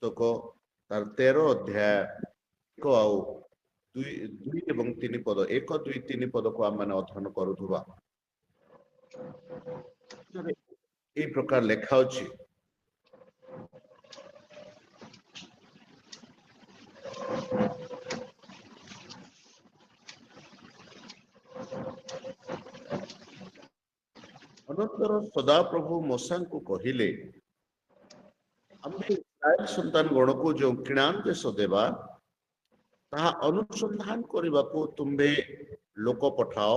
पुस्तक तार 13 अध्याय 1 ଆଉ 2 ଏବଂ 3 ପଦ 1 2 3 ପଦକୁ ଆମେ ଅଧ୍ୟୟନ କରୁଥିବା এই প্রকার লেখা ଅଛି ଅନନ୍ତର ସଦାପ୍ରଭୁ ମୋସାଙ୍କୁ କହିଲେ ଆମେ ଇସ୍ରାଏଲ ସନ୍ତାନ ଗଣକୁ ଯେଉଁ କିଣାନ ଦେଶ ଦେବା ତାହା ଅନୁସନ୍ଧାନ କରିବାକୁ ତୁମ୍ଭେ ଲୋକ ପଠାଅ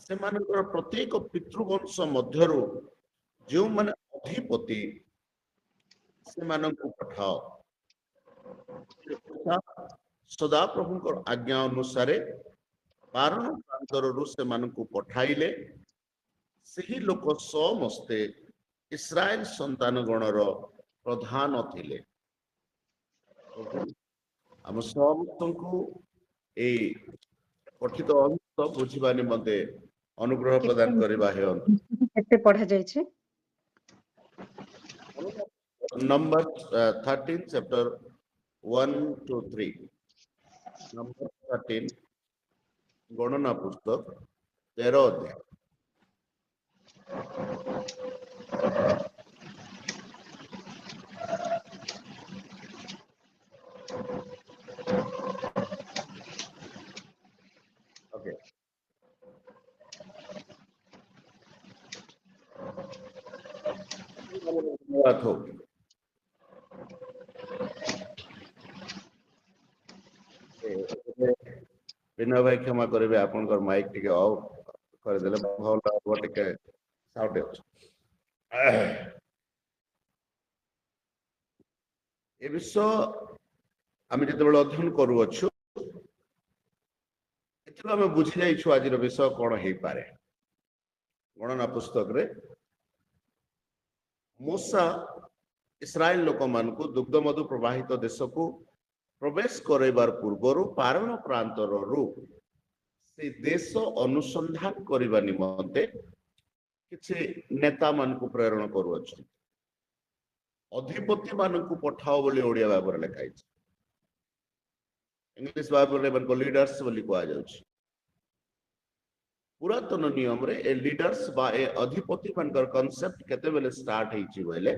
ସେମାନଙ୍କର ପ୍ରତ୍ୟେକ ପିତୃବଂଶ ମଧ୍ୟରୁ ଯେଉଁମାନେ ଅଧିପତି ସେମାନଙ୍କୁ ପଠାଅ ସଦାପ୍ରଭୁଙ୍କର ଆଜ୍ଞା ଅନୁସାରେ ବାରଣ ପ୍ରାନ୍ତରରୁ ସେମାନଙ୍କୁ ପଠାଇଲେ ସେହି ଲୋକ ସମସ୍ତେ ଇସ୍ରାଏଲ ସନ୍ତାନ ଗଣର ପ୍ରଧାନ ଥିଲେ ଆମ ସମସ୍ତଙ୍କୁ এই ପଠିତ ଅଂଶ ବୁଝିବା ନିମନ୍ତେ ଅନୁଗ୍ରହ ପ୍ରଦାନ କରିବା ହେଉନ୍ତୁ କେତେ ପଢା ଯାଇଛି नंबर 13 चैप्टर 1 to 3 नंबर 13 गणना पुस्तक 13 अध्याय ओके बात होगी विनय भाई क्षमा करेंगे आपनकर माइक टिके ऑफ कर देले भल हो टिके साउंड अछि ए विषय आम जते अध्ययन करू अच्छु एथि आम बुझी जाइछु आज विषय कौन हो पारे गणना पुस्तक रे मूसा इस्राएल लोक मान को दुग्ध मधु प्रवाहित देश को प्रवेश करबार पूर्वर पारण प्रांतर से देश अनुसंधान करने निमंते किसी नेता मान को प्रेरण करू अधिपति मान को पठाओ बोली ओडिया भाव लिखाई इंग्लिश बाइबल लीडर्स बोली कह जाउछि पुरातन नियम रे ए लीडर्स बा ए अधिपति मानकर कांसेप्ट केते बेले स्टार्ट हेछि बोले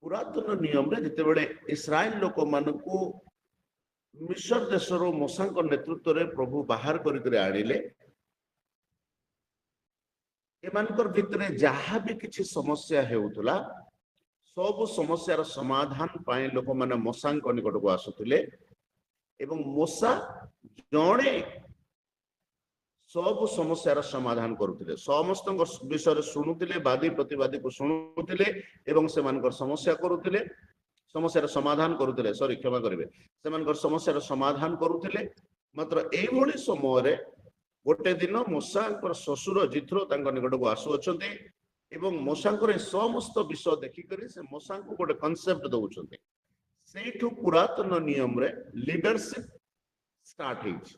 पुरातन नियम रे जते बेले इस्राएल लोक मान को मिस्र देशरो मूसा नेतृत्व रे प्रभु बाहर करिकरे आनिले एमानकर भितरे जहाँ भी किसी समस्या हेउतला सब समस्यार समाधान पाए लोक माने मूसा निकट को आसुतिले एवं मूसा जणे सब समस्यार समाधान करुतिले समस्त विषय शुणुतिले वादी प्रतिवादी को शुणुतिले एवं सेमानकर समस्या करुतिले समस्यार समाधान करुतिले सॉरी क्षमा करिवे सेमानकर समस्यार समाधान करुतिले मात्र एई भली समय रे गोटे दिन मूसांकर ससुर जिथ्रो तांक निकट को आसु अछंती एवं मूसांकर समस्त विषय देखि करी से मूसा को गोटे कांसेप्ट दउछंती सेठु पुरातन नियम रे लीडरशिप स्टार्ट हेछि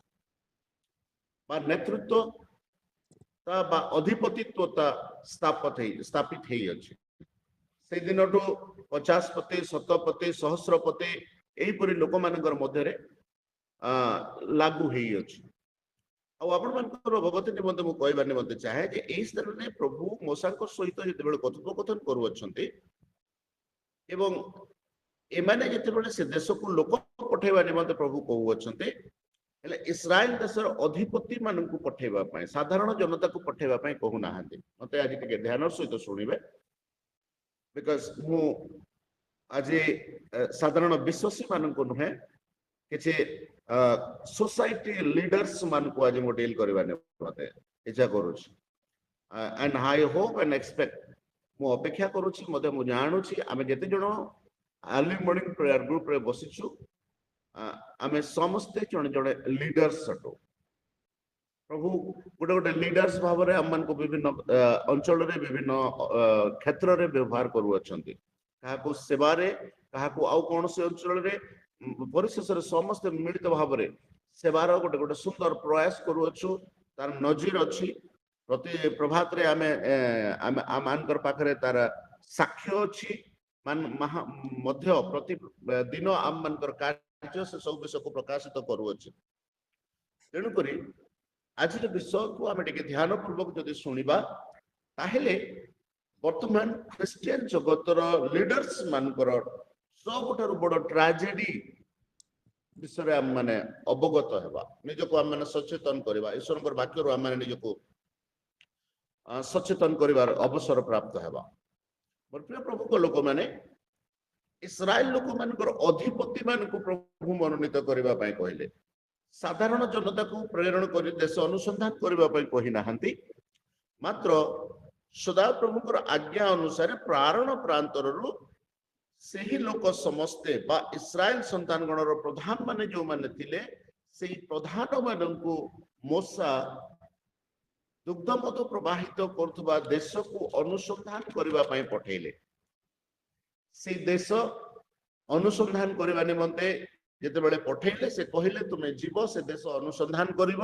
बा नेतृत्व ता बा अधिपतित्वता स्थापित हे अछि से दिनटो 50 पति 70 पति सहस्रपति एही परि लोक मानकर मध्य रे लागू हे अछि आ आपण मानकर भगवती निमंते मु कहबा निमंते चाहे जे एही स्थान रे प्रभु मूसांकर सहित जते बेले कथोपकथन करू अछंती एवं एमाने जते बेले से देश को लोक पठेबा निमंते प्रभु कहू अछंती हेले इस्राएल देशर अधिपति मान को पठेबा पाए साधारण जनता को पठेबा पाए कहू नाहांती मते आज टिके ध्यान सहित सुनिबे बिकॉज़ मु आज साधारण विश्वासी मान को नहे किछि सोसाइटी लीडर्स मान को आज मु डील करबा ने मते इच्छा करूछि and I hope and expect मु अपेक्षा करूछि मते मु जानुछि आमे जते जण अर्ली मॉर्निंग प्रेयर ग्रुप रे बसिछु आमे समस्ते जण जण लीडर्स अटो प्रभु गोटे गोटे लीडर्स भाव रे हम मान को विभिन्न अंचल रे विभिन्न क्षेत्र रे व्यवहार करू अछंती काहा को सेवा रे काहा को आउ कोन से अंचल रे परिशेष रे समस्त मिलित भाव रे सेवार गोटे गोटे सुंदर प्रयास करू अछु तार नजीर अछि प्रति प्रभात रे आमे आमानकर पाखरे तार ସାକ୍ଷ୍ୟ ଅଛି ମଧ୍ୟ ପ୍ରତି ଦିନ ଆମ ମାନଙ୍କର କାର୍ଯ୍ୟ ସେ ସବୁ ବିଷୟକୁ ପ୍ରକାଶିତ କରୁଅଛି। ତେଣୁକରି ଆଜିର ବିଷୟକୁ ଆମେ ଟିକେ ଧ୍ୟାନ ପୂର୍ବକ ଯଦି ଶୁଣିବା ତାହେଲେ ବର୍ତ୍ତମାନ ଖ୍ରୀଷ୍ଟିଆନ ଜଗତର ଲିଡର୍ସ ମାନଙ୍କର ସବୁଠାରୁ ବଡ ଟ୍ରାଜେଡି ବିଷୟରେ ଆମେ ମାନେ ଅବଗତ ହେବା, ନିଜକୁ ଆମେ ମାନେ ସଚେତନ କରିବା, ଈଶ୍ୱରଙ୍କର ବାକ୍ୟରୁ ଆମେ ନିଜକୁ ସଚେତନ କରିବାର ଅବସର ପ୍ରାପ୍ତ ହେବା। ମୋର ପ୍ରିୟ ପ୍ରଭୁଙ୍କ ଲୋକମାନେ ଇସ୍ରାଏଲ ଲୋକମାନଙ୍କର ଅଧିପତି ମାନଙ୍କୁ ପ୍ରଭୁ ମନୋନୀତ କରିବା ପାଇଁ କହିଲେ। ସାଧାରଣ ଜନତାକୁ ପ୍ରେରଣ କରି ଦେଶ ଅନୁସନ୍ଧାନ କରିବା ପାଇଁ କହିନାହାନ୍ତି, ମାତ୍ର ସଦାପ୍ରଭୁଙ୍କର ଆଜ୍ଞା ଅନୁସାରେ ପ୍ରାରଣ ପ୍ରାନ୍ତରରୁ ସେହି ଲୋକ ସମସ୍ତେ ବା ଇସ୍ରାଏଲ ସନ୍ତାନ ଗଣର ପ୍ରଧାନ ମାନେ ଯେଉଁମାନେ ଥିଲେ ସେହି ପ୍ରଧାନ ମାନଙ୍କୁ ମୋଶା ଦୁଗ୍ଧ ମଧ ପ୍ରବାହିତ କରୁଥିବା ଦେଶକୁ ଅନୁସନ୍ଧାନ କରିବା ପାଇଁ ପଠେଇଲେ। ସେଇ ଦେଶ ଅନୁସନ୍ଧାନ କରିବା ନିମନ୍ତେ ଯେତେବେଳେ ପଠେଇଲେ ସେ କହିଲେ ତୁମେ ଯିବ, ସେ ଦେଶ ଅନୁସନ୍ଧାନ କରିବ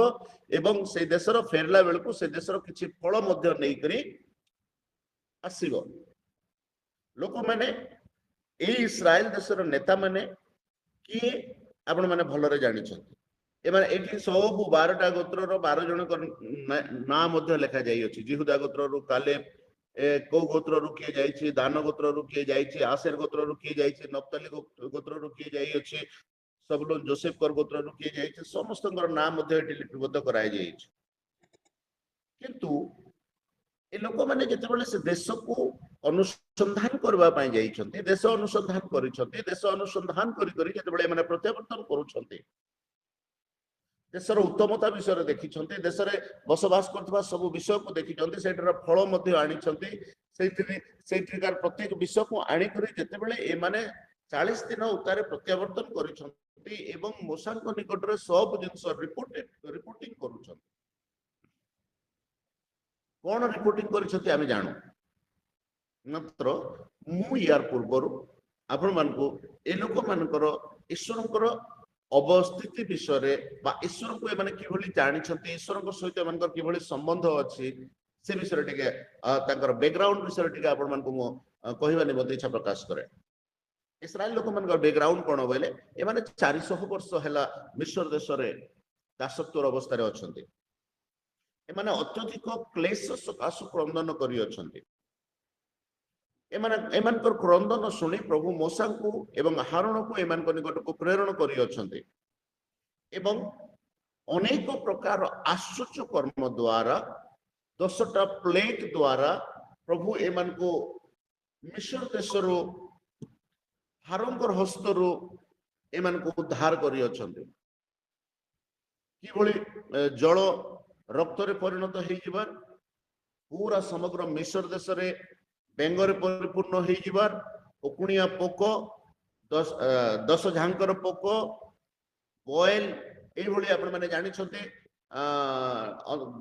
ଏବଂ ସେ ଦେଶର ଫେରିଲା ବେଳକୁ ସେ ଦେଶର କିଛି ଫଳ ମଧ୍ୟ ନେଇକରି ଆସିବ। ଲୋକମାନେ ଏଇ ଇସ୍ରାଏଲ ଦେଶର ନେତା ମାନେ କିଏ ଆପଣ ମାନେ ଭଲରେ ଜାଣିଛନ୍ତି। ଏମାନେ ଏଠି ସବୁ 12ଟା ଗୋତ୍ରର 12 ଜଣଙ୍କ ନାଁ ମଧ୍ୟ ଲେଖା ଯାଇଅଛି। ଜିହୁଦା ଗୋତ୍ରରୁ କାଲେବ, କୋଉ ଗୋତ୍ରରୁ କିଏ ଯାଇଛି, ଦାନ ଗୋତ୍ରରୁ କିଏ ଯାଇଛି, ଆସେର ଗୋତ୍ରରୁ କିଏ ଯାଇଛି, ନପ୍ତାଲି ଗୋତ୍ରରୁ କିଏ ଯାଇଅଛି, ସବୁଲୋନ ଯୋସେଫଙ୍କର ଗୋତ୍ରରୁ କିଏ ଯାଇଛି, ସମସ୍ତଙ୍କର ନାଁ ମଧ୍ୟ ଏଠି ଲିପିବଦ୍ଧ କରାଯାଇଛି। କିନ୍ତୁ ଏ ଲୋକମାନେ ଯେତେବେଳେ ସେ ଦେଶକୁ ଅନୁସନ୍ଧାନ କରିବା ପାଇଁ ଯାଇଛନ୍ତି, ଦେଶ ଅନୁସନ୍ଧାନ କରିଛନ୍ତି, ଦେଶ ଅନୁସନ୍ଧାନ କରି ଯେତେବେଳେ ଏମାନେ ପ୍ରତ୍ୟାବର୍ତ୍ତନ କରୁଛନ୍ତି, ଦେଶର ଉତ୍ତମତା ବିଷୟରେ ଦେଖିଛନ୍ତି, ଦେଶରେ ବସବାସ କରୁଥିବା ସବୁ ବିଷୟକୁ ଦେଖିଛନ୍ତି, ସେଇଠାର ଫଳ ମଧ୍ୟ ଆଣିଛନ୍ତି, ସେଇଠିକାର ପ୍ରତ୍ୟେକ ବିଷୟକୁ ଆଣିକରି ଯେତେବେଳେ ଏମାନେ 40 ଦିନ ଉତ୍ତାରେ ପ୍ରତ୍ୟାବର୍ତ୍ତନ କରିଛନ୍ତି ଏବଂ ମୋଶାଙ୍କ ନିକଟରେ ସବୁ ଜିନିଷ ରିପୋର୍ଟିଂ କରୁଛନ୍ତି। କଣ ରିପୋର୍ଟିଂ କରିଛନ୍ତି ଆମେ ଜାଣୁ, ମାତ୍ର ମୁଁ ୟାର ପୂର୍ବରୁ ଆପଣ ମାନଙ୍କୁ ଏ ଲୋକମାନଙ୍କର ଈଶ୍ୱରଙ୍କର ଅବସ୍ଥିତି ବିଷୟରେ ବା ଈଶ୍ୱରଙ୍କୁ ଏମାନେ କିଭଳି ଜାଣିଛନ୍ତି, ଈଶ୍ୱରଙ୍କ ସହିତ ଏମାନଙ୍କର କିଭଳି ସମ୍ବନ୍ଧ ଅଛି ସେ ବିଷୟରେ ଟିକେ ତାଙ୍କର ବ୍ୟାକଗ୍ରାଉଣ୍ଡ ବିଷୟରେ ଟିକେ ଆପଣ ମାନଙ୍କୁ ମୁଁ କହିବା ନିମନ୍ତେ ଇଚ୍ଛା ପ୍ରକାଶ କରେ। ଇସ୍ରାଏଲ ଲୋକମାନଙ୍କର ବ୍ୟାକଗ୍ରାଉଣ୍ଡ କଣ ବୋଇଲେ, ଏମାନେ 400 ବର୍ଷ ହେଲା ମିଶ୍ର ଦେଶରେ ଦାସତ୍ୱର ଅବସ୍ଥାରେ ଅଛନ୍ତି। ଏମାନେ ଅତ୍ୟଧିକ କ୍ଲେଶ ସକାଶୁ କ୍ରନ୍ଦନ କରିଅଛନ୍ତି। ଏମାନଙ୍କର କ୍ରନ୍ଦନ ଶୁଣି ପ୍ରଭୁ ମୋଶାଙ୍କୁ ଏବଂ ହାରୋନକୁ ଏମାନଙ୍କ ନିକଟକୁ ପ୍ରେରଣ କରିଅଛନ୍ତି ଏବଂ ଅନେକ ପ୍ରକାର ଆଶ୍ଚର୍ଯ୍ୟ କର୍ମ ଦ୍ୱାରା 10ଟା ପ୍ଲେଗ ଦ୍ୱାରା ପ୍ରଭୁ ଏମାନଙ୍କୁ ମିଶ୍ର ଦେଶରୁ ହାରୋନଙ୍କର ହସ୍ତରୁ ଏମାନଙ୍କୁ ଉଦ୍ଧାର କରିଅଛନ୍ତି। କିଭଳି ଜଳ ରକ୍ତରେ ପରିଣତ ହେଇଯିବାର, ପୁରା ସମଗ୍ର ମିଶ୍ର ଦେଶରେ ବେଙ୍ଗରେ ପରିପୂର୍ଣ୍ଣ ହେଇଯିବାର, ଉକୁଣିଆ ପୋକ, 10 ଝାଙ୍କର ପୋକ, ବଏଲ, এইଭଳି ଆପଣ ମାନେ ଜାଣିଛନ୍ତି,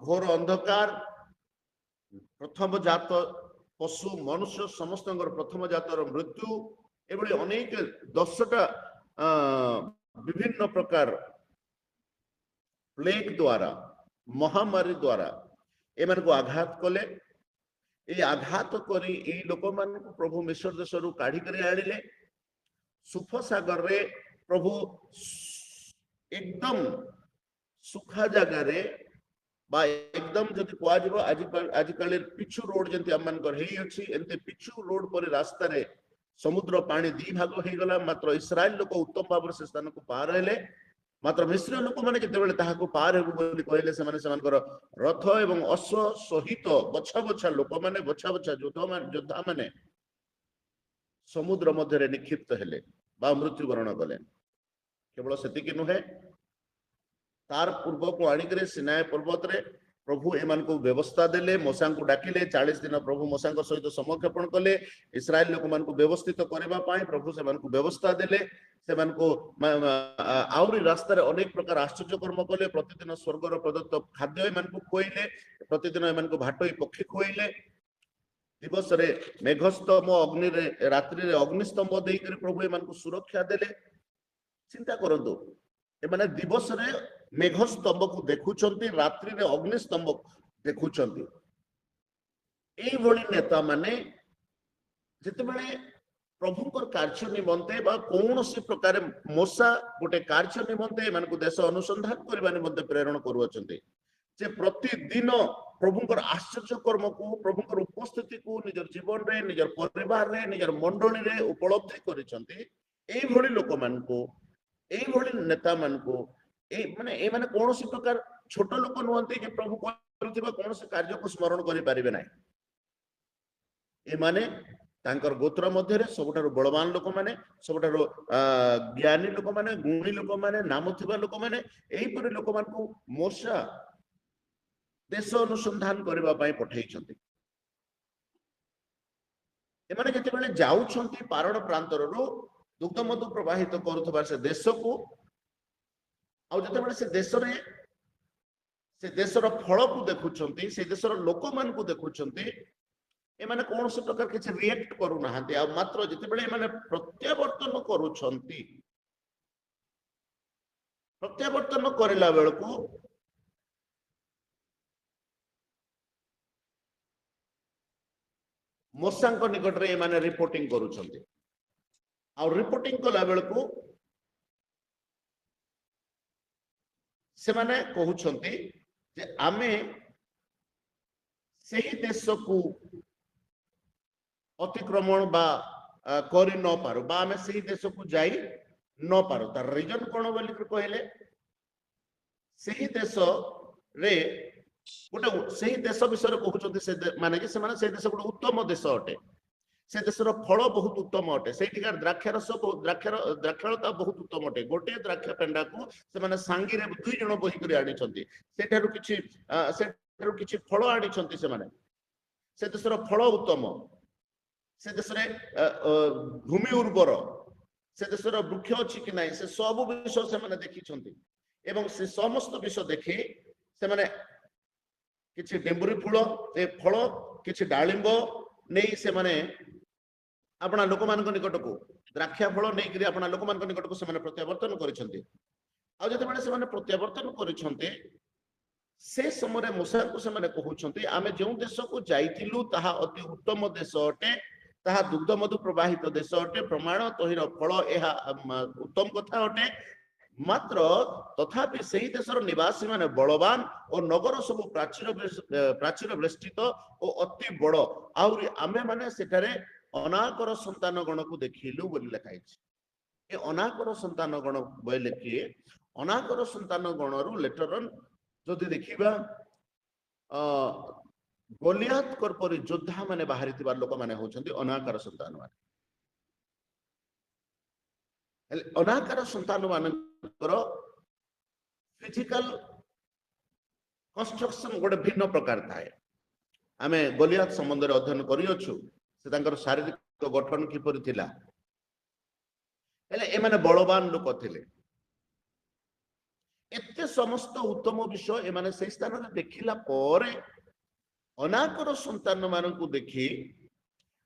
ଘୋର ଅନ୍ଧକାର, ପ୍ରଥମ ଜାତ ପଶୁ ମନୁଷ୍ୟ ସମସ୍ତଙ୍କର ପ୍ରଥମ ଜାତର ମୃତ୍ୟୁ, ଏଭଳି ଅନେକ 10ଟା ବିଭିନ୍ନ ପ୍ରକାର ପ୍ଲେଗ ଦ୍ୱାରା, ମହାମାରୀ ଦ୍ୱାରା ଏମାନଙ୍କୁ ଆଘାତ କଲେ। এই ଆଘାତ କରି ଏଇ ଲୋକମାନଙ୍କୁ ପ୍ରଭୁ ମିଶ୍ର ଦେଶରୁ କାଢିକରି ଆଣିଲେ। ସୁଫ ସାଗରରେ ପ୍ରଭୁ ଏକଦମ ସୁଖା ଜାଗାରେ ବା ଏକଦମ ଯଦି କୁହାଯିବ ଆଜିକାଲି ପିଛୁ ରୋଡ ଯେମିତି ଆମମାନଙ୍କର ହେଇଅଛି, ଏମିତି ପିଛୁ ରୋଡ ପରି ରାସ୍ତାରେ ସମୁଦ୍ର ପାଣି 2 ଭାଗ ହେଇଗଲା। ମାତ୍ର ଇସ୍ରାଏଲ ଲୋକ ଉତ୍ତମ ଭାବରେ ସେ ସ୍ଥାନକୁ ପାର ହେଲେ। ମାତ୍ର ମିଶ୍ର ଲୋକମାନେ ଯେତେବେଳେ ତାହାକୁ ପାର ହେବୁ ବୋଲି କହିଲେ, ସେମାନଙ୍କର ରଥ ଏବଂ ଅଶ୍ଵ ସହିତ ବଛା ବଛା ଲୋକମାନେ, ବଛା ବଛା ଯୋଦ୍ଧା ମାନେ ସମୁଦ୍ର ମଧ୍ୟରେ ନିକ୍ଷିପ୍ତ ହେଲେ ବା ମୃତ୍ୟୁବରଣ କଲେ। କେବଳ ସେତିକି ନୁହେଁ, ତାର ପୂର୍ବକୁ ଆଣିକରି ସିନାଇ ପର୍ବତରେ ପ୍ରଭୁ ଏମାନଙ୍କୁ ବ୍ୟବସ୍ଥା ଦେଲେ, ମୋଶାଙ୍କୁ ଡାକିଲେ। 40 ଦିନ ପ୍ରଭୁ ମୋଶାଙ୍କ ସହିତ ସମକ୍ଷେପଣ କଲେ। ଇସ୍ରାଏଲ ଲୋକମାନଙ୍କୁ ବ୍ୟବସ୍ଥିତ କରିବା ପାଇଁ ପ୍ରଭୁ ସେମାନଙ୍କୁ ବ୍ୟବସ୍ଥା ଦେଲେ। ସେମାନଙ୍କୁ ଆହୁରି ରାସ୍ତାରେ ଅନେକ ପ୍ରକାର ଆଶ୍ଚର୍ଯ୍ୟ କର୍ମ କଲେ। ପ୍ରତିଦିନ ସ୍ୱର୍ଗର ପ୍ରଦତ୍ତ ଖାଦ୍ୟ ଏମାନଙ୍କୁ ଖୁଆଇଲେ, ପ୍ରତିଦିନ ଏମାନଙ୍କୁ ଭାଟୋଇ ପକ୍ଷୀ ଖୁଆଇଲେ। ଦିବସରେ ମେଘସ୍ତମ୍ଭ, ଅଗ୍ନିରେ ରାତ୍ରିରେ ଅଗ୍ନିସ୍ତମ୍ଭ ଦେଇକରି ପ୍ରଭୁ ଏମାନଙ୍କୁ ସୁରକ୍ଷା ଦେଲେ। ଚିନ୍ତା କରନ୍ତୁ, ଏମାନେ ଦିବସରେ ମେଘସ୍ତମ୍ଭକୁ ଦେଖୁଛନ୍ତି, ରାତ୍ରିରେ ଅଗ୍ନିସ୍ତମ୍ଭ ଦେଖୁଛନ୍ତି। এইଭଳି ନେତା ମାନେ ଯେତେବେଳେ ପ୍ରଭୁଙ୍କର କାର୍ଯ୍ୟ ନିମନ୍ତେ ବା କୌଣସି ପ୍ରକାର ମୂଷା ଗୋଟେ କାର୍ଯ୍ୟ ନିମନ୍ତେ ଏମାନଙ୍କୁ ଦେଶ ଅନୁସନ୍ଧାନ କରିବା ନିମନ୍ତେ ପ୍ରେରଣ କରୁଅଛନ୍ତି ଯେ ପ୍ରତିଦିନ ପ୍ରଭୁଙ୍କର ଆଶ୍ଚର୍ଯ୍ୟ କର୍ମକୁ ପ୍ରଭୁଙ୍କର ଉପସ୍ଥିତିକୁ ନିଜର ଜୀବନରେ ନିଜର ପରିବାରରେ ନିଜର ମଣ୍ଡଳୀରେ ଉପଲବ୍ଧି କରିଛନ୍ତି ଏଇଭଳି ଲୋକମାନଙ୍କୁ ଏଇଭଳି ନେତାମାନଙ୍କୁ ଏମାନେ କୌଣସି ପ୍ରକାର ଛୋଟ ଲୋକ ନୁହନ୍ତି ଯେ ପ୍ରଭୁ କରୁଥିବା କୌଣସି କାର୍ଯ୍ୟକୁ ସ୍ମରଣ କରିପାରିବେ ନାହିଁ ଏମାନେ ତାଙ୍କର ଗୋତ୍ର ମଧ୍ୟରେ ସବୁଠାରୁ ବଳବାନ ଲୋକମାନେ ସବୁଠାରୁ ଜ୍ଞାନୀ ଲୋକମାନେ ଗୁଣୀ ଲୋକମାନେ ନାମ ଥିବା ଲୋକମାନେ ଏହିପରି ଲୋକମାନଙ୍କୁ ମୂଷା ଦେଶ ଅନୁସନ୍ଧାନ କରିବା ପାଇଁ ପଠାଇଛନ୍ତି ଏମାନେ ଯେତେବେଳେ ଯାଉଛନ୍ତି ପାରଣ ପ୍ରାନ୍ତରରୁ ଦୁଗ୍ଧ ମଧୁ ପ୍ରବାହିତ କରୁଥିବା ସେ ଦେଶକୁ ଆଉ ଯେତେବେଳେ ସେ ଦେଶର ଫଳକୁ ଦେଖୁଛନ୍ତି ସେ ଦେଶର ଲୋକମାନଙ୍କୁ ଦେଖୁଛନ୍ତି ଏମାନେ କୌଣସି ପ୍ରକାର କିଛି ରିଏକ୍ଟ କରୁନାହାନ୍ତି ଆଉ ମାତ୍ର ଯେତେବେଳେ ଏମାନେ ପ୍ରତ୍ୟାବର୍ତ୍ତନ କରୁଛନ୍ତି ପ୍ରତ୍ୟାବର୍ତ୍ତନ କରିଲା ବେଳକୁ ମୂଷାଙ୍କ ନିକଟରେ ଏମାନେ ରିପୋର୍ଟିଂ କରୁଛନ୍ତି ଆଉ ରିପୋର୍ଟିଂ କଲା ବେଳକୁ ସେମାନେ କହୁଛନ୍ତି ଯେ ଆମେ ସେହି ଦେଶକୁ ଅତିକ୍ରମଣ ବା କରି ନ ପାରୁ ବା ଆମେ ସେହି ଦେଶକୁ ଯାଇ ନ ପାରୁ ତାର ରିଜନ କଣ ବୋଲି କହିଲେ ସେହି ଦେଶରେ ଗୋଟେ ସେହି ଦେଶ ବିଷୟରେ କହୁଛନ୍ତି ସେ ମାନେ କି ସେମାନେ ସେହି ଦେଶ ଗୋଟେ ଉତ୍ତମ ଦେଶ ଅଟେ ସେ ଦେଶର ଫଳ ବହୁତ ଉତ୍ତମ ଅଟେ ସେଇଠିକାର ଦ୍ରାକ୍ଷାରସ ଦ୍ରାକ୍ଷାଳତା ବହୁତ ଉତ୍ତମ ଅଟେ ଗୋଟିଏ ଦ୍ରାକ୍ଷା ପେଣ୍ଡାକୁ ସେମାନେ ସାଙ୍ଗିରେ 2 ଜଣ ବୋହିକରି ଆଣିଛନ୍ତି ସେଠାରୁ କିଛି ଫଳ ଆଣିଛନ୍ତି ସେମାନେ ସେ ଦେଶର ଫଳ ଉତ୍ତମ ସେ ଦେଶରେ ଭୂମି ଉର୍ବର ସେ ଦେଶର ବୃକ୍ଷ ଅଛି କି ନାହିଁ ସେ ସବୁ ବିଷୟ ସେମାନେ ଦେଖିଛନ୍ତି ଏବଂ ସେ ସମସ୍ତ ବିଷୟ ଦେଖି ସେମାନେ କିଛି ଡେମ୍ବୁରି ଫଳ କିଛି ଡାଳିମ୍ବ ନେଇ ସେମାନେ अपना लोक मान निकट को द्राक्षा फल नहीं अपना लोक मान निकट को प्रत्यावर्तन करछन्ते आ जते से प्रत्यावर्तन करछन्ते से समय मूसा को से कहउछन्ते आमे जो देश को जाइथिलु ताहा अति उत्तम देश अटे ताहा दुग्ध मधु प्रवाहित देश अटे प्रमाण तहिर फल एहा उत्तम कथा अटे मात्र तथापि सही देशर निवासी माने बलवान और नगर सब प्राचीर बेष्टित और अति बड़ आउरी आमे माने सेठारे अनाकर संतान गण को देखिलु बोली लिखाई ए अनाकर संतान गण बोले किए अनाकर संतान गण रु लेटर जदि देखिबा गोलियात कर परि योद्धा माने बाहरी थिबा लोक माने होचंती अनाकर संतान माने अनाकर संतान मानकर फिजिकल कंस्ट्रक्शन गोटे भिन्न प्रकार थाए आमे गोलियात संबंध रे अध्ययन करियछु से तांकर शारीरिक गठन किपरि थिला हेले ए माने बलवान लोक थिले एते समस्त उत्तम विषय ए माने से स्थान रे देखिला परे अनाकर संतान मानकु देखि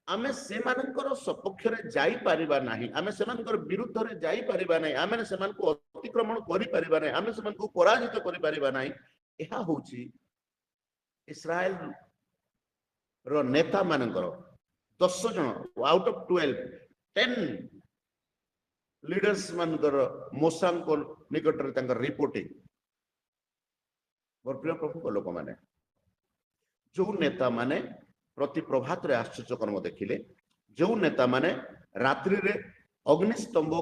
आमे से मानकर सपक्ष रे जाई परिबा नाही आमे से मानकर विरुद्ध रे जाई परिबा नाही आमे से मानकु अतिक्रमण करि परिबा नाही आमे से मानकु पराजित करि परिबा नाही एहा होची इस्राएल रो नेता मानकर 10 जन आउट ऑफ 10 लीडर्स मानकर मूसा को निकट रे तांकर रिपोर्टिंग और प्रिय प्रभु को लोक माने जो नेता माने प्रति प्रभात रे आश्चर्य कर्म देखिले जो नेता माने रात्रि रे अग्निस्तंभ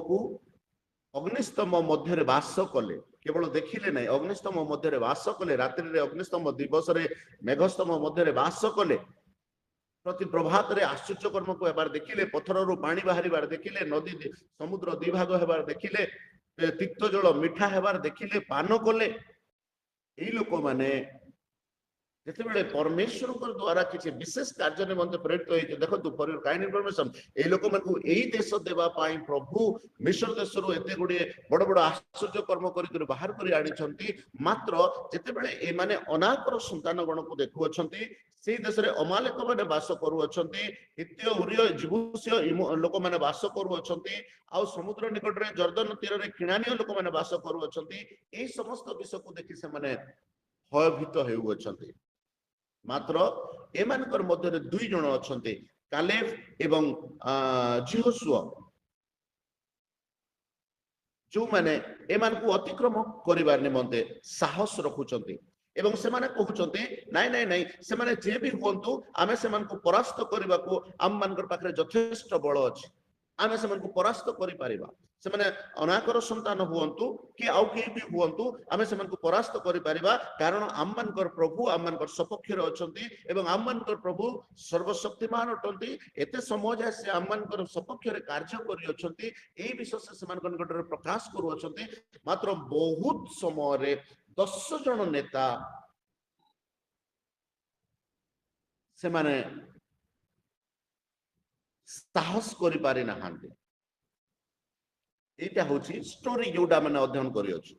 मध्य रे वास कले केवल देखिले नहीं अग्निस्तंभ मध्य रे वास कले रात्रि रे अग्निस्तंभ दिवस रे मेघस्तंभ मध्य रे वास कले प्रति प्रभात रे आश्चर्य कर्म को एबार देखिले पत्थर रु पानी बाहरी बार देखिले नदी समुद्र दिभाग हेबार देखिले तिक्त जल मिठा हेबार देखिले पान कले एई लोक माने जेते बेले परमेश्वर द्वारा किसी विशेष कार्य निमंते प्रेरित होइते देखो फॉर योर काइंड इन्फॉर्मेशन ए लोक मानकु एई देश देबा पाई प्रभु मिस्र देश रु एते गुडी बड़ बड़ आश्चर्य कर्म करि बाहर करि आनी छंती मात्र जेते बेले ए माने अनाकर संतान गण को देखु अछंती से देश रे अमालेक माने वास करू अछंती हित्य उरिय जिबुसिय लोक माने वास करू अछंती आ समुद्र निकट रे जर्दन तीर रे किणानिय लोक माने वास करू अछंती एई समस्त विषय को देखि से माने भयभीत हेउ अछंती मात्र एमानकर मध्य 2 जन अछंती କାଲେବ ଏବଂ ଜିହୋଶୁଆ ଯୋଉମାନେ ଏମାନଙ୍କୁ ଅତିକ୍ରମ କରିବା ନିମନ୍ତେ ସାହସ ରଖୁଛନ୍ତି ଏବଂ ସେମାନେ କହୁଛନ୍ତି ନାଇଁ ନାଇଁ ନାଇଁ ସେମାନେ ଯିଏ ବି ହୁଅନ୍ତୁ ଆମେ ସେମାନଙ୍କୁ ପରାସ୍ତ କରିବାକୁ ଆମମାନଙ୍କର ପାଖରେ ଯଥେଷ୍ଟ ବଳ ଅଛି, ଆମେ ସେମାନଙ୍କୁ ପରାସ୍ତ କରିପାରିବା। ସେମାନେ ଅନାକର ସନ୍ତାନ ହୁଅନ୍ତୁ କି ଆଉ କେହି ବି ହୁଅନ୍ତୁ ଆମେ ସେମାନଙ୍କୁ ପରାସ୍ତ କରିପାରିବା, କାରଣ ଆମମାନଙ୍କର ପ୍ରଭୁ ଆମମାନଙ୍କର ସପକ୍ଷରେ ଅଛନ୍ତି ଏବଂ ଆମମାନଙ୍କର ପ୍ରଭୁ ସର୍ବଶକ୍ତିମାନ ଅଟନ୍ତି। ଏତେ ସମୟ ଯାଏ ସେ ଆମମାନଙ୍କର ସପକ୍ଷରେ କାର୍ଯ୍ୟ କରିଅଛନ୍ତି, ଏଇ ବିଷୟ ସେମାନଙ୍କ ନିକଟରେ ପ୍ରକାଶ କରୁଅଛନ୍ତି। ମାତ୍ର ବହୁତ ସମୟରେ 10 ଜଣ ନେତା ସେମାନେ ସାହସ କରିପାରି ନାହାନ୍ତି। এইটা হচ্ছে স্টোরি ଯୋଉଟା ମାନେ ଅଧ୍ୟୟନ କରିଅଛୁ।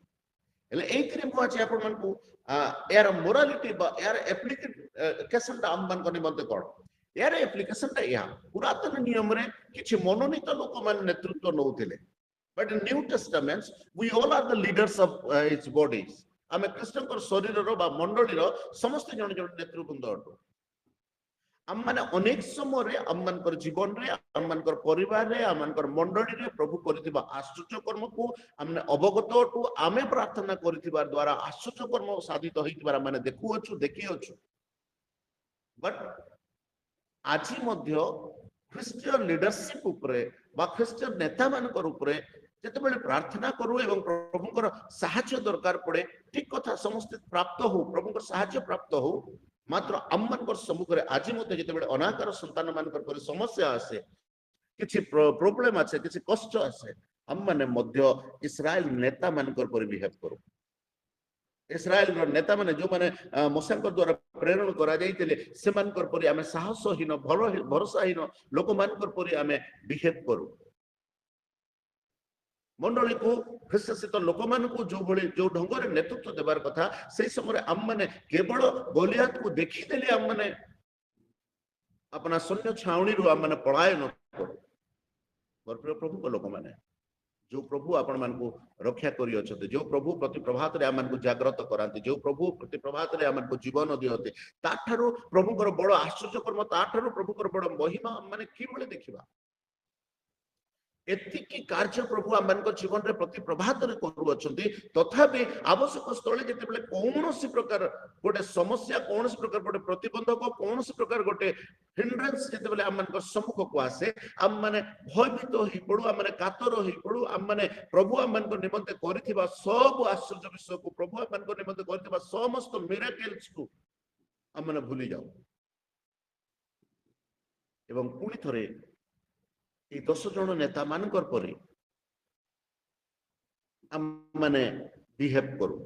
ହେଲେ ଏଇଥିରେ ମୁଁ ଆଜି ଆପଣମାନଙ୍କୁ ଏହାର ମୋରାଲିଟି ବା ଏହାର ଆପ୍ଲିକେସନଟା ଆମମାନଙ୍କ ନିମନ୍ତେ କଣ, ଏହାର ଆପ୍ଲିକେସନଟା ଏହା ପୁରାତନ ନିୟମରେ କିଛି ମନୋନୀତ ଲୋକମାନେ ନେତୃତ୍ୱ ନଉଥିଲେ, but in New Testament we all are the leaders of its bodies. ଆମେ ଖ୍ରୀଷ୍ଟଙ୍କର ଶରୀରର ବା ମଣ୍ଡଳୀର ସମସ୍ତେ ଜଣେ ଜଣେ ନେତୃବୃନ୍ଦ ଅଟୁ। ଆମମାନେ ଅନେକ ସମୟରେ ଆମମାନଙ୍କର ଜୀବନରେ ଆମମାନଙ୍କର ପରିବାରରେ ଆମମାନଙ୍କର ମଣ୍ଡଳୀରେ ପ୍ରଭୁ କରିଥିବା ଆଶ୍ଚର୍ଯ୍ୟ କର୍ମକୁ ଆମେ ଅବଗତ ଅଟୁ। ଆମେ ପ୍ରାର୍ଥନା କରିଥିବା ଦ୍ୱାରା ଆଶ୍ଚର୍ଯ୍ୟ କର୍ମ ସାଧିତ ହେଇଥିବାର ଆମେ ଦେଖୁଅଛୁ, ଦେଖିଅଛୁ। ବଟ୍ ଆଜି ମଧ୍ୟ ଖ୍ରୀଷ୍ଟୀୟ ଲିଡରସିପ ଉପରେ ବା ଖ୍ରୀଷ୍ଟୀୟ ନେତା ମାନଙ୍କର ଉପରେ ଯେତେବେଳେ ପ୍ରାର୍ଥନା କରୁ ଏବଂ ପ୍ରଭୁଙ୍କର ସାହାଯ୍ୟ ଦରକାର ପଡେ, ଠିକ କଥା ସମସ୍ତେ ପ୍ରାପ୍ତ ହଉ, ପ୍ରଭୁଙ୍କର ସାହାଯ୍ୟ ପ୍ରାପ୍ତ ହଉ, ମାତ୍ର ଆମମାନଙ୍କର ସମ୍ମୁଖରେ ଆଜି ମଧ୍ୟ ଯେତେବେଳେ ଅନାକାର ସନ୍ତାନ ମାନଙ୍କର ପରି ସମସ୍ୟା ଆସେ, କିଛି ପ୍ରୋବ୍ଲେମ ଆସେ, କିଛି କଷ୍ଟ ଆସେ, ଆମମାନେ ମଧ୍ୟ ଇସ୍ରାଏଲ ନେତା ମାନଙ୍କର ପରି ବିହେଭ କରୁ। ଇସ୍ରାଏଲର ନେତା ମାନେ ଯୋଉମାନେ ମୋଶେଙ୍କ ଦ୍ୱାରା ପ୍ରେରଣ କରାଯାଇଥିଲେ ସେମାନଙ୍କର ପରି ଆମେ ସାହସହୀନ ଭରସାହୀନ ଲୋକମାନଙ୍କର ପରି ଆମେ ବିହେଭ କରୁ। ମଣ୍ଡଳୀକୁ ଖ୍ରୀଷ୍ଟସ୍ଥ ଲୋକମାନଙ୍କୁ ଯୋଉ ଢଙ୍ଗରେ ନେତୃତ୍ୱ ଦେବାର କଥା, ସେଇ ସମୟରେ ଆମମାନେ କେବଳ ଗୋଲିଆତକୁ ଦେଖିଦେଲେ ଆମମାନେ अपना सैन्य छावनी आम पलायन करू। प्रिय प्रभु लोकମାନେ जो प्रभु आपण मानकु रक्षा करी अछते, जो प्रभु प्रति प्रभात रे आमन को जागृत करांती, जो प्रभु प्रति प्रभात रे आमन को जीवन दियते, ताठारो प्रभुकर बड़ आश्चर्य कर्म, ताठारो प्रभुकर बड़ महिमा माने कि भले देखिबा। एतिकी कार्य प्रभु आमन जीवन रे प्रति प्रभात रे करू अछंती, तथापि आवश्यक स्थले जेतेबेले कोनोसी प्रकार गोटे समस्या, कोनोसी प्रकार गोटे प्रतिबंधक, कोनोसी प्रकार गोटे हिंड्रेंस जेतेबेले आमन सम्मुख को आसे, आम माने भयभीत होई पडू, आम माने कातर होई पडू, आम माने प्रभु आमन निमंते करिथिबा सब आश्चर्य विषय को, प्रभु आमन निमंते करिथिबा समस्त मिराकल्स को आम माने भूली जाऊ एवं पुणी थरे 10 जन नेता मानकर परे माने बिहेव करू।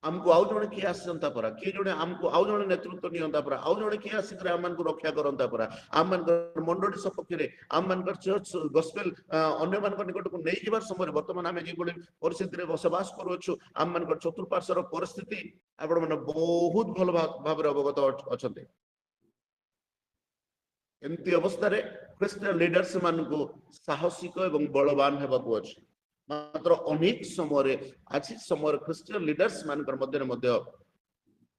हमको आउ जने किए आसंता परा, किए जने हमको आउ जने नेतृत्व नियंता परा, आउ जने किए आसिकरे हमन को रक्षा करंता परा, हमन मंडली सपक्षरे हमन चर्च गॉस्पेल अन्य मान निकट को नहीं जीवार समय वर्तमान आमे जे बडे परिस्थिति रे बसवास करूछु, हमन चतुर्पार्श्वर परिस्थिति आपण मन बहुत भल भाव रे अवगत अछते। एमती अवस्था रे ख्रीस्टियन लीडर्स मान को साहसिक एवं बलवान हेबाकू अछि। मात्र अनेक समय आज समय ख्रीस्टियन लीडर्स मानकर मध्य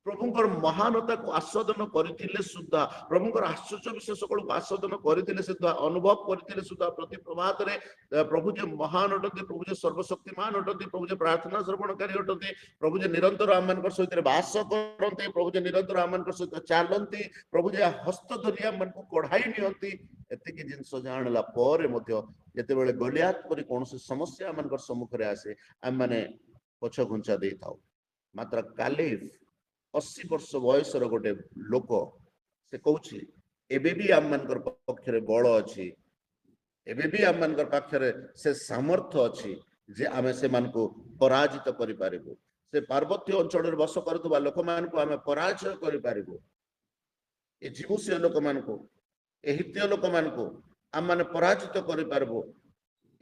प्रभुଙ୍କର महानताକୁ आस्वादन କରିଥିଲେ सुद्धा, प्रभुଙ୍କର आश्चर्य विषय सकल आस्वादन କରିଥିଲେ सुद्धा, अनुभव କରିଥିଲେ सुद्धा, प्रति प्रभात रे प्रभु जे महान अटନ୍ତି, प्रभु जे सर्वशक्तिमान अटନ୍ତି, प्रभु जे प्रार्थना श्रवणकारी अटନ୍ତି, प्रभु जे निरंतर आमनकर सहित वास करते, प्रभु जे निरंतर आमनकर सहित चालନ୍ତି, प्रभु जे हस्त धरि आमनକୁ कढाई नियंती, एतिकी जिंस जानला पर मध्य जेतेबेले गोलियात परि कोनोसी समस्या आमनकर सम्मुखरे आसे, आम माने पछ घुंचा देई थाउ। मात्र कालेब 80 वर्ष बयसर गोटे लोक से कहूछि एबे भी आम मानकर पक्षरे बल अछि, एबे भी आम मानकर पक्षरे से सामर्थ्य अछि जे आमे से मानको पराजित करि पारिबो, से पार्वत्य अंचल रे बस करतबा लोक मानको आमे पराजय करि पारिबो, ए जीवुसी लोक मानको, ए हित्य लोक मानको आम माने पराजित करि पारबो,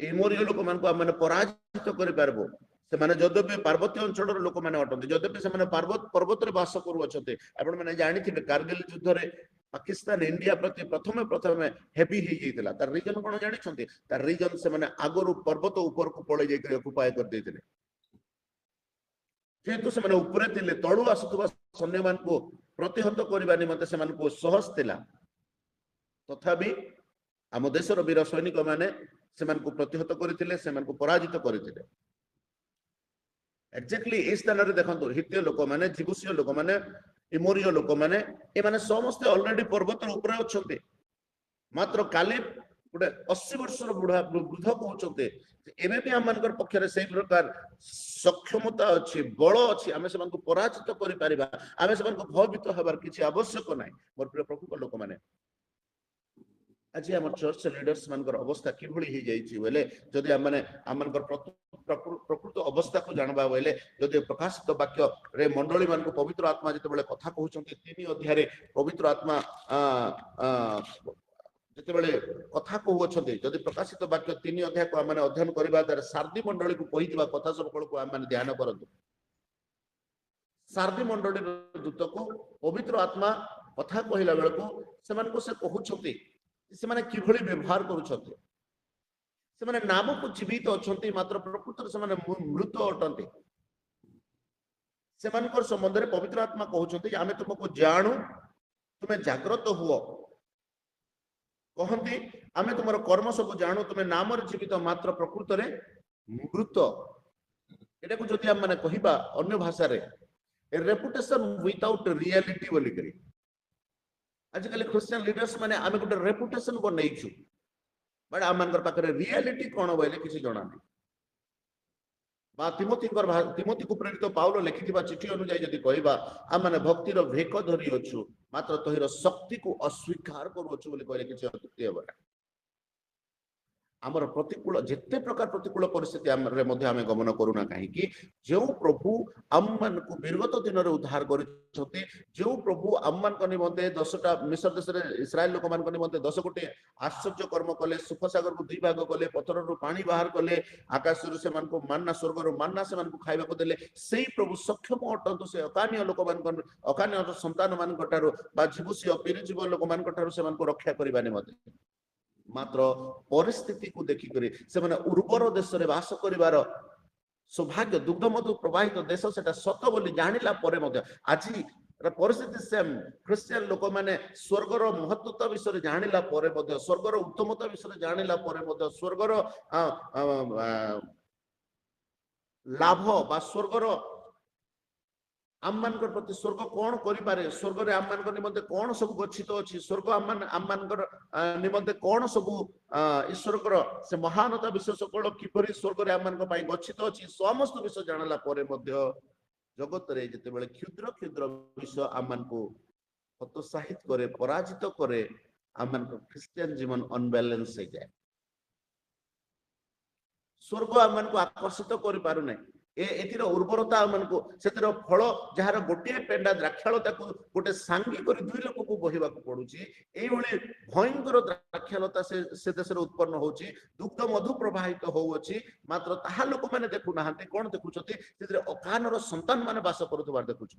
ए मोरिय लोक मानको आम माने पराजित करि पारबो। से माने जदपि पार्वत्य अंचल लोक माने अटନ୍ତି, जदपि से माने पर्वत रे वास करू अछते। आपण माने जानिथिबे कारगिल युद्ध रे पाकिस्तान इंडिया प्रति प्रथमे हेवी ही जैतिला। तार रीजन कोन जानिछंती? तार रीजन से माने आगरु पर्वत ऊपर को पळे जैतिले, उपाय कर दैतिले, जेतु से माने ऊपरे थिले, तळु आसुतबा सैन्य मान को प्रतिहत करबा निमंते से मान को सहज थिला। तथापि आम देशर वीर सैनिक माने सेमानकु प्रतिहत करथिले सेमानकु पराजित करथिले एक्जेक्टली ए स्थान रे देखंतु हित्य लोक माने जिबुसिय लोक माने इमोरिय लोक माने ए माने समस्त ऑलरेडी पर्वत ऊपर अछंते मात्र काले गोटे 80 वर्षर बुढ़ा वृद्ध कहते एवं भी आम मान पक्षर से प्रकार सक्षमता अच्छी बल अच्छी आम से पराजित कर आम से भयभीत हबार किसी आवश्यक ना मोर प्रिय प्रभु लोक मैंने आज आम चर्च लीडर्स मान अवस्था कि बोले जदि आम प्रकृत अवस्था को जानवा बोले जदि प्रकाशित वाक्य रे मंडली मान पवित्र आत्मा जिते कथा कहते 3 अध्याय पवित्र आत्मा जितेबाला कथा कहते जदि प्रकाशित वाक्य 3 अध्याय को आम अध्ययन करवा द्वारा सारदी मंडली को कही कथा सब को आम ध्यान करूँ सारदी मंडली दूत को पवित्र आत्मा कथा कहला बेलू से कहते से व्यवहार करुँचे नाम को जीवित अच्छा मात्र प्रकृत से मृत अटंती से संबंध में पवित्र आत्मा कहते आम तुमको जानू तुम्हें जाग्रत हुआ कहती आम तुम कर्म सब जानू तुम्हें नाम जीवित मात्र प्रकृत में मृत एटा को जदि आम कहवा अन्य भाषा रे रेपुटेशन विदाउट रियलिटी बोलिक आजिकल क्रिश्चियन लीडर्स माने आम गोटे रेपुटेशन बनईचु बट आम पाखे रियलिटी कौन बोले किसी जना नहीं तिमोथी को प्रेरित पाउल लिखि चिठी अनुଯାयी जदि कहवा आम भक्तिर भेक धरी अच्छु मात्र तहिर शक्ति को अस्वीकार करुचु बोली कहले किसी अत्युक्ति हेबा आमर प्रतिकूल जिते प्रकार प्रतिकूल परिस्थिति आम गमन करूना कहीं जो प्रभु आम मान को विगत दिन में उद्धार कर जो प्रभु आम मान निमंते 10टा मिस्र देश में इस्राएल लोक मान निमंते 10 गोटे आश्चर्य कर्म कले सुखसागर को 2 भाग कले पथर पानी बाहर कले आकाश से मानना स्वर्ग मानना से खाइबा को देले सेही प्रभु सक्षम अटंतु से अकान्य लोक मान अकान्य संतान मान जीवुषीय पीरजीव लोक मान रक्षा करने निमंते मात्र परिस्थिति को देखिक से उर्वर देश में बास कर सौभाग्य दुग्ध मधु प्रवाहित देश से सत बोली जानिला आज परिस्थिति सेम क्रिश्चियन लोक मैंने स्वर्गर महत्वता विषय जानिला स्वर्गर उत्तमता विषय जानिला स्वर्गर लाभ बा स्वर्गर आम मान प्रति स्वर्ग कौन करें स्वर्ग आम मान निमंते कौन सब गच्छित अच्छी स्वर्ग आम निमंते कौन सब ईश्वर से महानता विषय सकल किपर स्वर्ग आम मान गच्छित अच्छी समस्त विषय जानला जगत रे जिते क्षुद्र क्षुद्र विषय आम मान को हतोत्साहित करे पराजित करे आम मान क्रिश्चियन जीवन अनबैलेंस हो जाए स्वर्ग आम मान को आकर्षित कर पारु नहीं एतिर उर्वरता को फल जार गोटे पेंडा द्राक्षालता को गोटे सांगी कर 2 लोक को बहिबा को पड़ुची एभली भयंकर द्राक्षालता से देश उत्पन्न होची दुग्ध मधु प्रवाहित होउची मात्र ताहा लोक माने देखु नाहंते कोन देखुचती से अकानर संतान माने वास करुथबार देखुची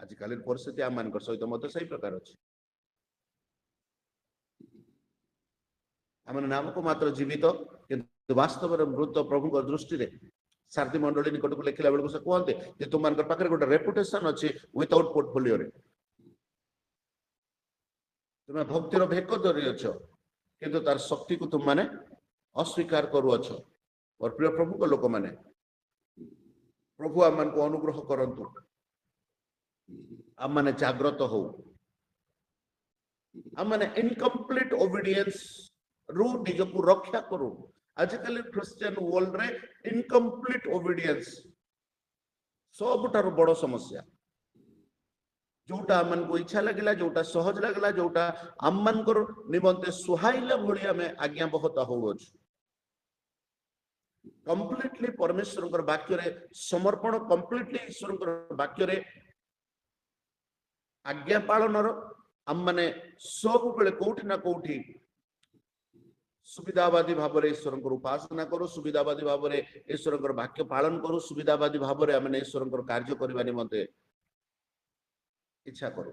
आज काली परिस्थिति आम मान सहित मत सही प्रकार अछि आम नाम को मात्र जीवित वास्तव में मृत प्रभु दृष्टि रे सारथी मंडली निकट को लिखला बेलू से कहते तुम मान पाखे गोटे रेपुटेशन अच्छी विदाउट पोर्टफोलियो रे तुम्हें भक्तिर भेक धरी अछ किंतु तार शक्ति को तुम माने अस्वीकार करुअछ और प्रिय प्रभु को लोक माने प्रभु आम मान को अनुग्रह करंतु आम माने जाग्रत हो आम माने इनकम्प्लीट ओबीडियंस रू निज को रक्षा करू आजिकल क्रिश्चियन वर्ल्ड रे इनकम्प्लीट ओबीडियंस सबुठार बड़ समस्या जोटा आम को इच्छा लगला जोटा सहज लगला जोटा आम मान निमंते सुहाइला भली आम आज्ञाबहता होउछ कंप्लीटली परमेश्वर वाक्य रे समर्पण कंप्लीटली ईश्वर वाक्य रे आज्ञा पालनर आम माने सब बेले कोठी ना कोठी सुविधावादी भाव में ईश्वर उपासना करूँ सुविधावादी भाव में ईश्वर वाक्य पालन करूँ सुविधावादी भाव में आम ईश्वर कार्य करने निमंते इच्छा करूँ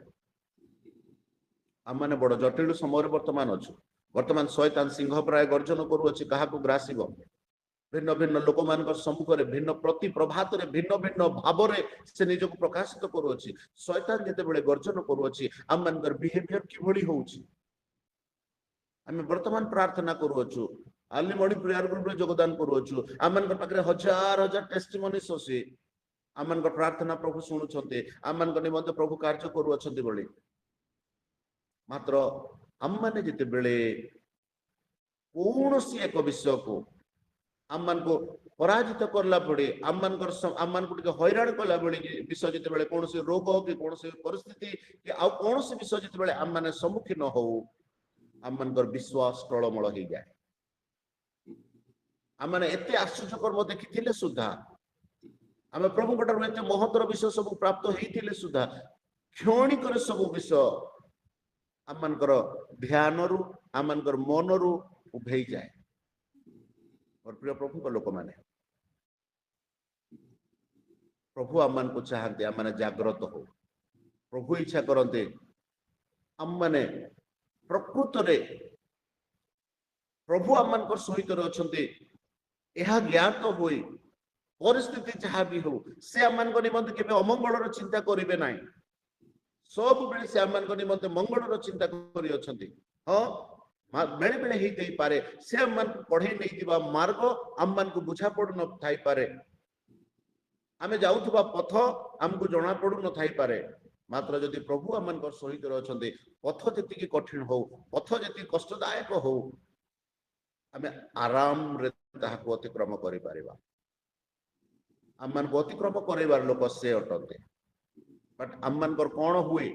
आम मैंने बड़ जटिल समय वर्तमान अच्छु वर्तमान शैतान सिंह प्राय गर्जन करुच्ची क्या ग्रासिब भिन्न भिन्न लोक मान सम्मुख में भिन्न प्रति प्रभात भिन्न भिन्न भाव से निजक प्रकाशित करुच्ची शैतान जिते गर्जन करुच्ची आम मान बिहेवियर कि आम वर्तमान प्रार्थना करुचु आली मॉर्निंग प्रेयर ग्रुप रे योगदान करुचु आम मान पाखे हजार हजार टेस्टिमोनीज अच्छी आम मान प्रार्थना प्रभु शुणुंट आम मान निमंत प्रभु कार्य करुँच मात्र आम मैंने जिते बड़े कौन एक विषय को आम मान को पराजित करला पड़े आम मान को हैरान कला विषय जिते कौन रोग कि कौन परिस्थिति कि आउ कौन विषय जिते आम मैंने सम्मुखीन हो आम मान विश्वास टलमल हो जाए आम मैंने एत आश्चर्य कर्म देखी सुधा आम प्रभु एत महत्तर विषय सब प्राप्त होते सुधा क्षणिक सब विषय आम मान ध्यान रु आम मान मन रु उभे जाए और प्रिय प्रभु को लोक माने प्रभु आम मान को चाहते आम मैंने जागृत हो प्रभु इच्छा करते आम मैंने प्रकृत रे प्रभु आम मान सहित अच्छा ज्ञात हो परिस्थिति जहाँ भी हो से आम मान निमंत केवे अमंगल चिंता करेंगे ना सब बेले से आम मान निमंत मंगल चिंता कर हाँ बेले बेले ही दे पारे से आम मान पढ़े नहीं मार्ग आम मान को बुझा पड़ न थाई पारे आमे जाउथबा पथ आमको जना पड़ू न थाई पारे मात्र जदि प्रभु आम मान सहित अच्छा पथ जी कठिन हो पथ जी कष्टदायक हो आमे आराम रे ताहाको अतिक्रम करि पारिबा आम मान को अतिक्रम करैबार लोक से अटंते बट आम मान कौन हुए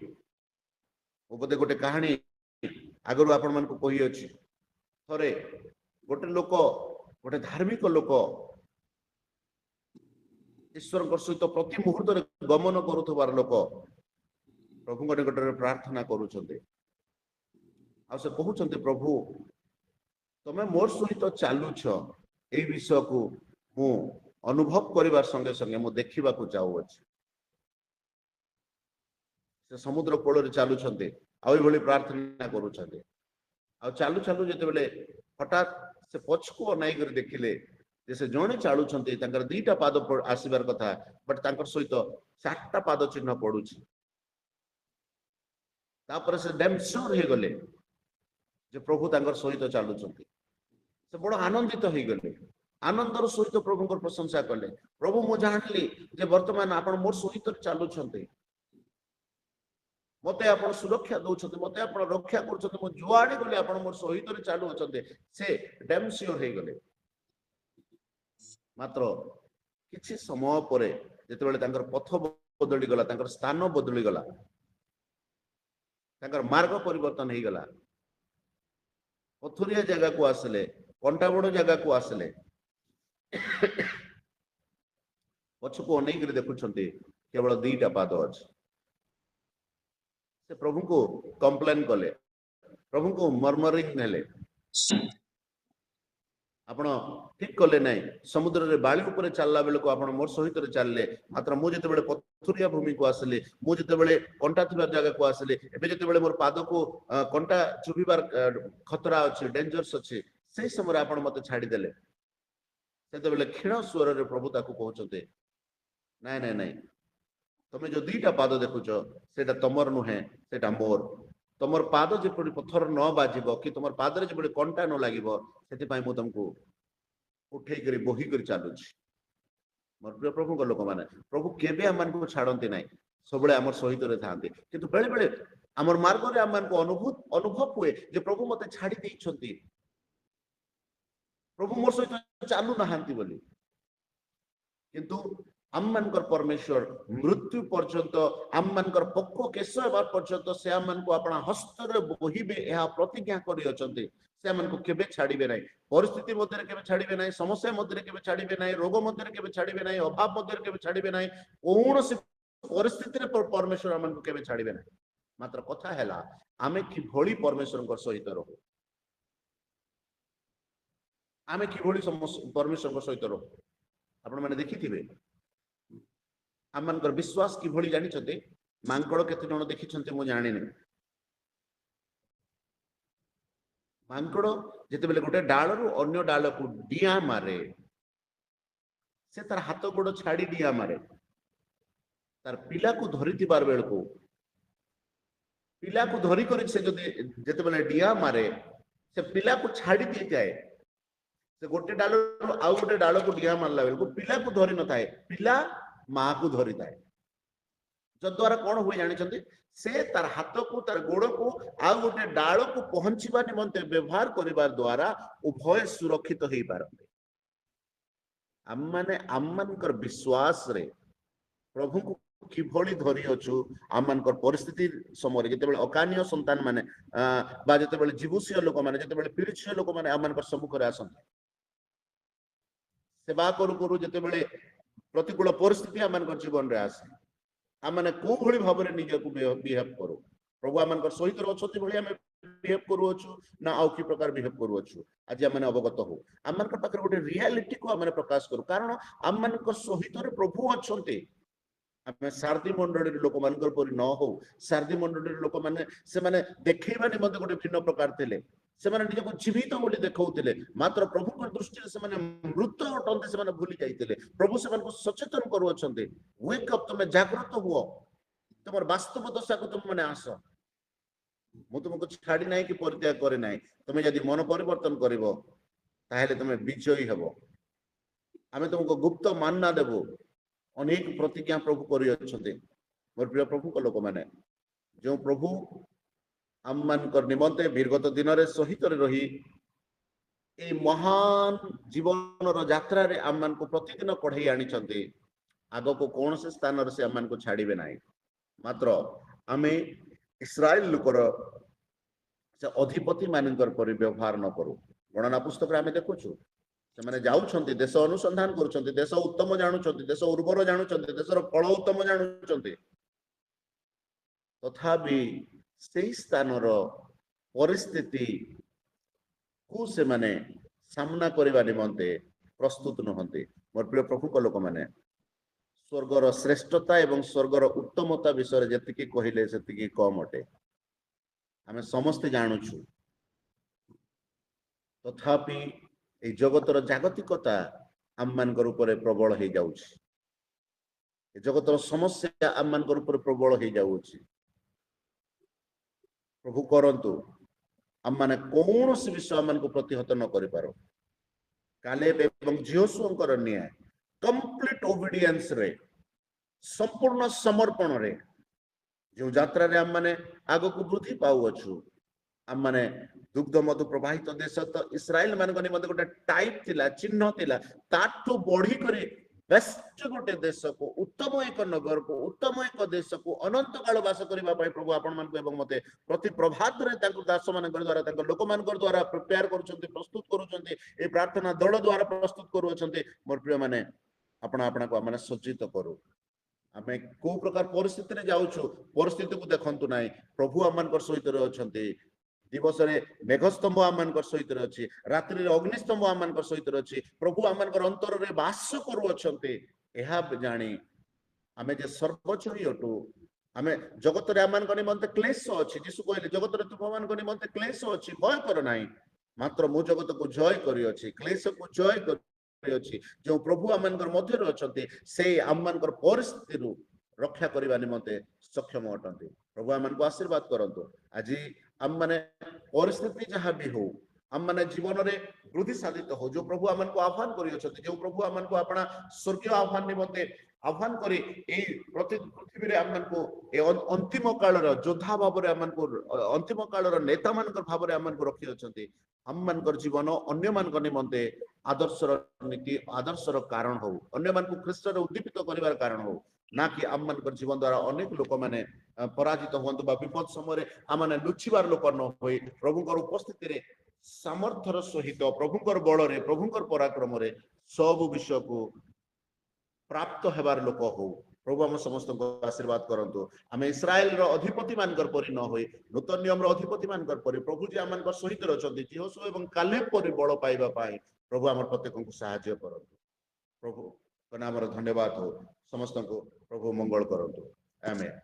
वो बोधे गोटे कहानी आगु आपण मान को कही अछि थरे गोटे लोक गोटे धार्मिक लोक ईश्वर सहित प्रति मुहूर्त गमन करुथबार लोक प्रभु निकट में प्रार्थना करुछन्ते आ से कहउछन्ते प्रभु तमे मोर सहित चालुछ ए विषय को मु अनुभव करिवार संगे संगे मु देखिबा को चाहूछि से समुद्र कूल चलुंट आई प्रार्थना करुँचे आ चालू चालू जिते हठात से पछकू अनाई कर देखिले से जड़े चलुंट दीटा पाद आसबार कथा बट सहित 4टा पाद चिन्ह पड़ू से डैम श्योर हो गले प्रभु सहित चलुंट से बड़ आनंदित हो गले आनंदर सहित प्रभु प्रशंसा कले प्रभु मु जानिली जे वर्तमान आपण मोर सहित चलुंट मते आपण सुरक्षा दौरान मत रक्षा कर जुआड़े गले आप मोर सहित चालू अच्छा से डैम श्योर हो गले मात्र किछि समय पर जिते पथ बदली गला स्थान बदली गला मार्ग परिवर्तन हो गला पथुरिया जगह को आसले कंटाबड़ जगह को आसले पछको अनेक देखुं केवल 2टा पाद अच्छे से प्रभु को कंप्लेन कले प्रभु को मर्मरिंग नेले आपण ठीक कले नहीं समुद्र रे बाली ऊपर चलला बेले को आपण मोर सहित चलले मात्र मु जते बेले पथुरिया भूमि को आसले मु जते बेले कंटा थिबा जगह को आसले एबे जते बेले मोर पाद को कंटा चुबिबार खतरा अछि डेंजरस अछि से समय आपण मते छाडी देले सेते बेले क्षीण स्वर रे प्रभु ताको कहउछते नहीं नहीं नहीं तमे जो 2टा पाद देखुच सेटा तमर नुहे सेटा मोर तमर पाद जेपरि पत्थर न बाजिबो कि तमर पाद रे जेपरि कंटा न लागिबो सेति पई मु तुमको उठै करी बोही करी चालुछि मोर प्रिय प्रभु को लोक माने प्रभु केबे हम मान को छाडंती नाही सबले हमर सहित रे थांती किंतु बेले बेले हमर मार्ग रे हम मान को अनुभव हुए जे प्रभु मते छाडी दैछंती प्रभु मोर सहित चालू नहांती बोली किंतु आम मानकर परमेश्वर मृत्यु पर्यंत आम मानकर पक्को केश हेबार पर्यंत से आम मान को अपना हस्त रे बोहिबे यह प्रतिज्ञा करि अछंती से आम को केबे छाड़ीबे नाही परिस्थिति मध्य रे केबे छाड़ीबे नाही समस्या मध्य रे केबे छाड़ीबे नाही रोग मध्य रे केबे छाड़ीबे नाही अभाव मध्य रे केबे छाड़ीबे नाही कोन से परिस्थिति रे परमेश्वर आम को केबे छाड़ीबे नाही मात्र कथा हैला आमे कि भोली परमेश्वर को सहित रहू आमे कि भोली परमेश्वर को सहित रहू आपण माने देखिथिबे आम मान विश्वास कि भली जानी मांकड़ केते जण देखिछन्ते मु जानि नै मांकड़ जेते बेले गोटे डाल रु अन्य डाल को डिया मारे से तार हाथ गोड़ छाड़ी डिया मारे तार पिला को धरी बेल को पिला को धरी कर से जते बेले डिया मारे से पिला को छाड़ी दी जाए से गोटे डाल आउ गोटे डाल को डिया मारला बेल को पिला को धरी न थाए पिला माँ को धरी थाए जद्वारा कौन हुए जानी से तार हाथ को तार गोड़ को आउ गोटे डाल को पहुंचवा निमंते व्यवहार करने द्वारा उभय सुरक्षित हो पारते आम माने आममानकर विश्वास रे प्रभु को किभली धरी अच्छु आममानकर परिस्थिति समय जिते अकानीय संतान माने बा जिते जीवुषीय लोक माने जिते पीड़ित लोक माने आममानकर सम्मुख आसते सेवा करू करू जिते प्रतिकूल परिस्थिति आममानकर जीवन रे आसे आम मैंने कौ भली भाव में निज को बिहेव करू प्रभु आम सहित अच्छी भाई आम बिहेव करूँ ना आउ कि प्रकार बिहेव करूँ आज आम अवगत हो आम पाखे गोटे रियालिटी को आम प्रकाश करूँ कारण आम सहित प्रभु अच्छा आम सारथी मंडली लोक मान न हो सारथी मंडली लोक मैंने देखा निमंते गोटे भिन्न प्रकार थे से निजक जीवित बोली देखते मात्र प्रभु दृष्टि से मृत अटंते से भूली जाते प्रभु से सचेतन करुँच वेक अप तुम जागृत हुआ तुम वास्तव दशा को तुम मैंने आस मु तुमको छाड़ी ना कि परित्याग करे ना तुम्हें यदि मन परिवर्तन कर तुम विजयी हेब आम तुमको गुप्त मानना देवु अनेक प्रतिज्ञा प्रभु कर मोर प्रिय प्रभु को लोक मैंने जो प्रभु आम मान निमंते विगत दिन सहित रही ए महान जीवन यात्रा रे आम मान को प्रतिदिन कढ़ई आनी आग को कौन से स्थान से आम मान को छाड़े ना मात्र आम इस्राएल लोकर से अधिपति मान पर व्यवहार न करूँ गणना पुस्तक आम देखुचु से मैंने जाऊँच देश अनुसंधान कर देश उत्तम जानुंट देश उर्वर जानुंट देशर फल उत्तम जानुंट तथापि से स्थान परिस्थिति को से माने सामना करने निमंते प्रस्तुत नुहंती मोर प्रिय प्रभु को लोक मैंने स्वर्गर श्रेष्ठता एवं स्वर्गर उत्तमता विषय जी कहले से कम अटे आम समस्ते जानुचु तथापि ए जगतर जागतिकता आम मान प्रबल हो जाऊँगी जगतर समस्या आम मान प्रबल हो जाऊँगी प्रभु करंतु आम माने कौन से विषय आम को प्रतिहत न कर पारो कालेब एवं जिहोशुआंकर न्याय कंप्लीट ओबीडियंस रे संपूर्ण समर्पण रे जो यात्रा रे आम माने आग को वृद्धि पाउछु आम माने दुग्ध मधु प्रवाहित देश तो इस्राएल मान निमंते गोटे टाइप थिला चिन्ह थिला ताठू बढ़ी करे बेस्ट गोटे देश को उत्तम एक नगर को उत्तम एक देश को अनंत काल वास करने प्रभु आपण मत प्रति प्रभात दास मान द्वारा लोक मान द्वारा प्रिपेयर कर प्रस्तुत कर प्रार्थना दल द्वारा प्रस्तुत कर मोर प्रिय माने आपण आपना सज्जित करू आम को प्रकार परिस्थिति जाऊँ परिस्थिति को देखु ना प्रभु आम सहित अच्छा दिवस मेघस्तंभ आम सहित अच्छी रात्रि अग्निस्तंभ आम सहित अच्छी प्रभु आम अंतर में बास करुँच जानी आम जे सर्वोच्च अटू आम जगत आम निमंते क्लेश अच्छी जीशु कहले जगत तुम निमंते क्लेश अच्छी भय कर ना मात्र मु जगत को जय कर क्लेश को जय कर जो प्रभु आम मध्य अच्छा से आम परिस्थिति रक्षा करने निमंते सक्षम अटंती प्रभु आम को आशीर्वाद करंतु आज आम माने परिस्थिति जहाँ भी हो आम माने जीवन रे वृद्धि साधित हो जो प्रभु आम को आह्वान कर जो प्रभु आम को अपना स्वर्गीय आह्वान निमंते आह्वान करी पृथ्वी रे आम को अंतिम काल योद्धा भाव आम को अंतिम काल नेता मान भाव आम को रखी अच्छा आम मान जीवन अन्य मान निमंते आदर्शर नीति आदर्शर कारण हो अन्य मान को ख्रीष्ट उद्दीपित कर कारण हो ना कि आम मान जीवन द्वारा अनेक लोक मैंने पराजित हूँ विपद समय आम लुचिबार लोक न हो प्रभुकर उपस्थिति सामर्थ्यर सहित प्रभुकर बल प्रभुकर पराक्रम सब विषय को प्राप्त हेबार लोक हो प्रभु आम समस्त आशीर्वाद करंतु आम इस्राएल अधिपति मान परि न हो नूतन नियम अधिपति मान परि प्रभु जी आम सहित अच्छा जिहोशुआ एवं कालेब परि बल पाइबा प्रभु आम प्रत्येक को साहाय्य करंतु प्रभु नाम धन्यवाद हो समस्त को प्रभु मंगल करंतु आमेन।